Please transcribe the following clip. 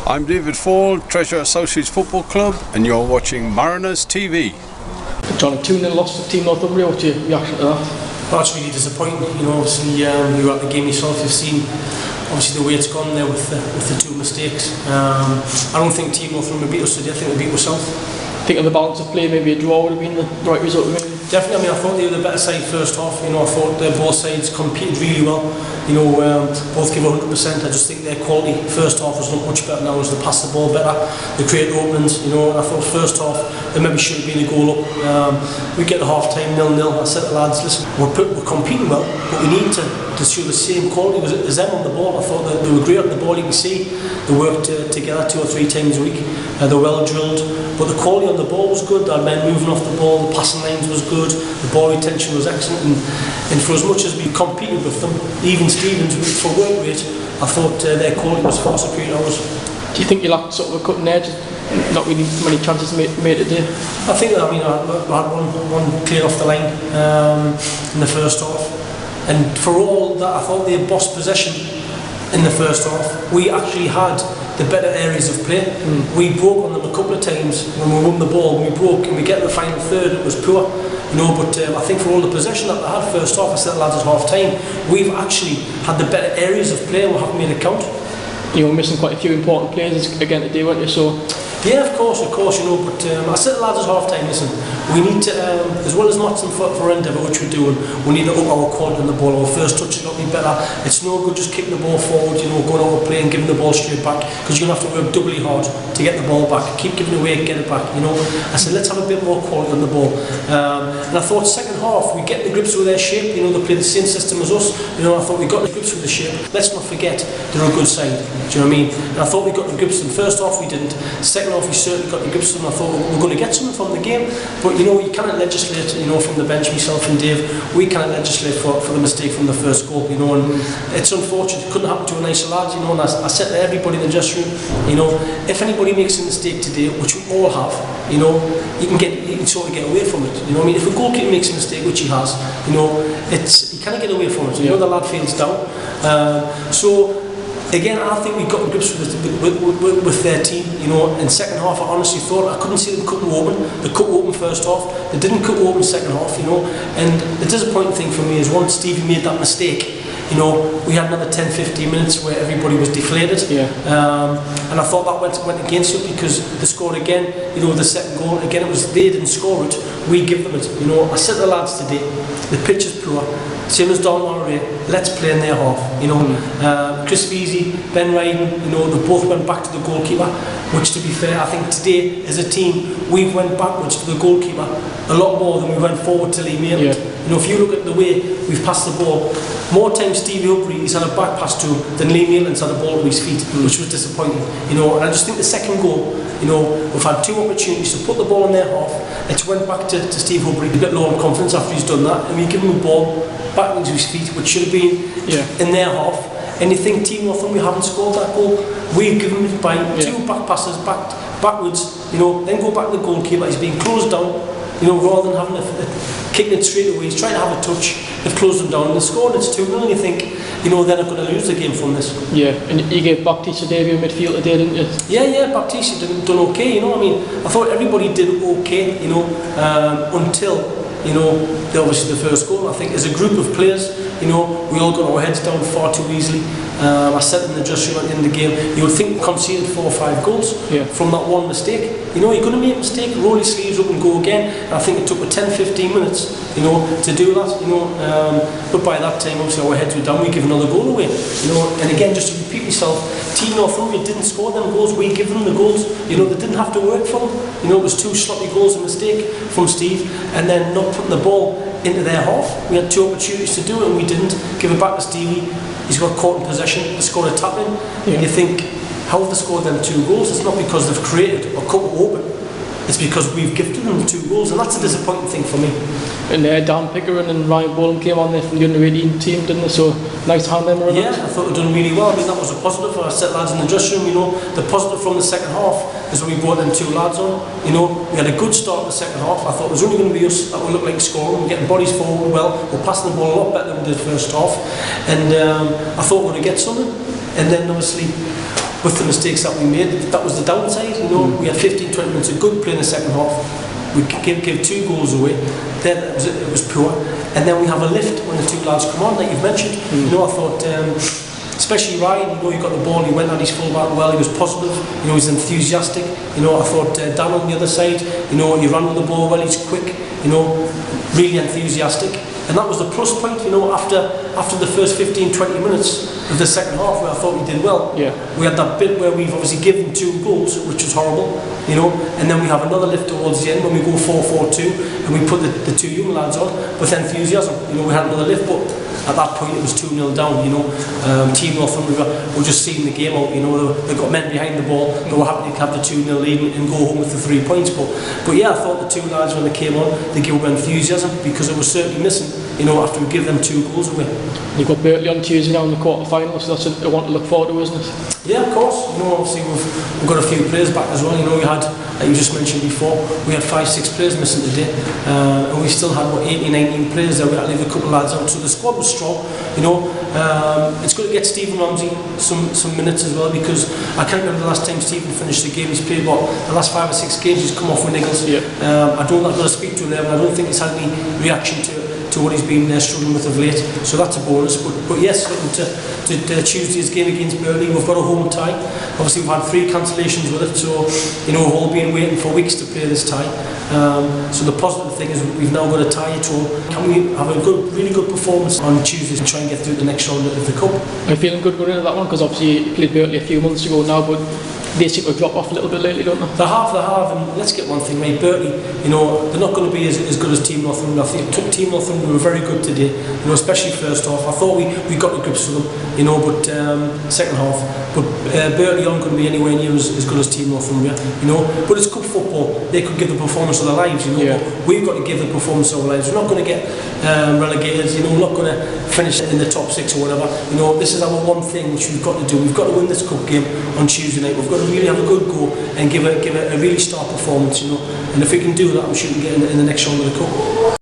I'm David Fall, Treasure Associates Football Club, and you're watching Mariners TV. Jon, 2-0 loss to Team Northumbria. What's your reaction to that? Well, that's really disappointing. You know, obviously you were at the game yourself. You've seen obviously the way it's gone there with the two mistakes. I don't think Team Northumbria beat us today. I think they beat us south. I think on the balance of play, maybe a draw would have been the right result. Maybe. Definitely. I mean, I thought they were the better side first half. You know, I thought both sides competed really well. You know, both give 100%. I just think their quality first half was not much better now as they passed the ball better. They created openings. You know, and I thought first half there maybe should have been a goal up. We get to half time 0-0. I said to the lads, listen, we're competing well, but we need to show the same quality as them on the ball. I thought that they were great on the ball. You can see they worked together 2 or 3 times a week. They're well drilled, but the quality on the ball was good. Our men moving off the ball, the passing lines was good, the ball retention was excellent, and for as much as we competed with them, even Stevens for work rate, I thought their quality was far superior to ours. Do you think you lacked sort of a cutting edge? Not really many chances made today. I think that, I mean, I had one clear off the line in the first half, and for all that I thought they had bossed possession in the first half, we actually had the better areas of play. We broke on them a couple of times when we won the ball. We broke and we get to the final third, it was poor. You know, but I think for all the possession that they had first half, I said to the lads at half time, we've actually had the better areas of play and we haven't made it count. You were missing quite a few important players again today, weren't you? So yeah, of course, you know, but I said to the lads at half time, listen, we need to, as well as matching for endeavour, which we're doing, we need to up our quality on the ball. Our first touch has got to be better. It's no good just kicking the ball forward, you know, going out of play and giving the ball straight back, because you're going to have to work doubly hard to get the ball back. Keep giving away, get it back, you know. I said, let's have a bit more quality on the ball. And I thought second half, we get the grips with their shape, you know, they play the same system as us. You know, I thought we got the grips with the shape. Let's not forget, they're a good side. Do you know what I mean? And I thought we got the grips in the first half, we didn't. Second half, we certainly got the grips with them. I thought we're going to get something from the game. But, you know, you cannot legislate, you know, from the bench, myself and Dave, we cannot legislate for the mistake from the first goal, you know, and it's unfortunate. It couldn't happen to a nicer lad, you know, and I said to everybody in the dressing room, you know, if anybody makes a mistake today, which we all have, you know, you can sort of get away from it. You know what I mean? If a goalkeeper makes a mistake, which he has, you know, you can't get away from it. You know, the lad feels down. So again, I think we got grips with their team, you know. In second half, I honestly thought I couldn't see them cutting open. They cut open first half, they didn't cut open second half, you know. And the disappointing thing for me is once Stevie made that mistake, you know, we had another 10-15 minutes where everybody was deflated. Yeah. And I thought that went against it because they scored again, you know, the second goal. Again, it was they didn't score it, we give them it. You know, I said to the lads today, the pitch is poor. Same as Don Laurie, let's play in their half. You know, Chris Veazey, Ben Ryden, you know, they both went back to the goalkeeper, which to be fair, I think today as a team, we went backwards to the goalkeeper a lot more than we went forward to Lee Maitland. Yeah. You know, if you look at the way we've passed the ball, more times Stevie Humphrey has had a back pass to him than Lee Maitland's had a ball to his feet, which was disappointing. You know, and I just think the second goal, you know, we've had 2 opportunities to put the ball in their half. It went back to Steve Humphrey, a bit low on confidence after he's done that, and we give him the ball back into his feet, which should have been in their half. And you think Team Northumbria haven't scored that goal, we've given it by 2 back passes backwards, you know, then go back to the goalkeeper, he's being closed down, you know, rather than having kicking it straight away. He's trying to have a touch, they've closed him down and they've scored. It's 2-0, and you think, you know, they're not going to lose the game from this. Yeah, and you gave Baptiste debut midfield today, didn't you? Yeah, Baptiste done okay, you know. I mean, I thought everybody did okay, you know, until, you know, obviously the first goal. I think as a group of players, you know, we all got our heads down far too easily. I said in the dressing room at the end of the game, you would think conceded 4 or 5 goals from that one mistake. You know, you're going to make a mistake, roll your sleeves up and go again. And I think it took 10-15 minutes, you know, to do that, you know. But by that time, obviously, our heads were down, we give another goal away. You know, and again, just to repeat myself, Team Northumbria didn't score them goals, we give them the goals. You know, they didn't have to work for them. You know, it was 2 sloppy goals, a mistake from Steve, and then not putting the ball into their half. We had 2 opportunities to do it and we didn't. Give it back to Stevie. He's got caught in possession. They scored a tap in. And you think, how have they scored them 2 goals? It's not because they've created or cut it open. It's because we've gifted them 2 goals, and that's a disappointing thing for me. And Dan Pickering and Ryan Bolam came on there from the under-18 team, didn't they? So nice to hand them around. Yeah, I thought they'd done really well. I mean, that was a positive. I said lads in the dressing room, you know, the positive from the second half is when we brought them 2 lads on. You know, we had a good start in the second half. I thought it was only going to be us that would look like scoring. We're getting bodies forward well. We're passing the ball a lot better than we did first half. And I thought we were going to get something. And then obviously with the mistakes that we made. That was the downside, you know. We had 15-20 minutes of good play in the second half. We give 2 goals away. Then it was poor. And then we have a lift when the 2 lads come on, like you've mentioned. You know, I thought, especially Ryan, you know, he got the ball, he went at his full-back well, he was positive, you know, he's enthusiastic. You know, I thought Dan on the other side, you know, he ran with the ball well, he's quick, you know, really enthusiastic. And that was the plus point, you know, after the first 15-20 minutes of the second half, where I thought we did well. Yeah. We had that bit where we've obviously given 2 goals, which was horrible, you know, and then we have another lift towards the end when we go 4-4-2 and we put the 2 young lads on with enthusiasm. You know, we had another lift, but at that point it was 2-0 down, you know. Team Northumbria were just seeing the game out, you know, they got men behind the ball, they were happy to have the 2-0 lead and go home with the 3 points. But yeah, I thought the 2 lads when they came on, they gave enthusiasm, because it was certainly missing, you know, after we give them 2 goals away. You've got Birtley on Tuesday now in the quarter-final, so that's a one to look forward to, isn't it? Yeah, of course. You know, obviously we've got a few players back as well. You know, we had, like you just mentioned before, we had 5-6 players missing today, and we still had, what, 18-19 players there. We had to leave a couple of lads out, so the squad was strong. You know, it's good to get Stephen Ramsey some minutes as well, because I can't remember the last time Stephen finished the game. He's played, what, the last 5 or 6 games he's come off with niggles. Yeah. I've got to speak to him there, and I don't think he's had any reaction to what he's been struggling with of late, so that's a bonus. But yes, looking to Tuesday's game against Birtley, we've got a home tie. Obviously we've had 3 cancellations with it, so you know, we've all been waiting for weeks to play this tie. So the positive thing is we've now got a tie at home. Can we have a really good performance on Tuesday and try and get through the next round of the cup? Are you feeling good going into that one? Because obviously you played Birtley a few months ago now, but they seem to drop off a little bit lately, don't they? They have, and let's get one thing right, Birtley, you know, they're not going to be as good as Team Northumbria. I think Team Northumbria were very good today, you know, especially first half. I thought we got the grips with them, you know, but second half. But Birtley aren't going to be anywhere near as good as Team Northumbria, you know. But it's cup football, they could give the performance of their lives, you know. Yeah. But we've got to give the performance of our lives. We're not going to get relegated, you know, we're not going to finish in the top 6 or whatever. You know, this is our one thing which we've got to do. We've got to win this cup game on Tuesday night. We've got to really have a good go and give it a really star performance, you know. And if we can do that, I'm sure we can get in the next round of the cup.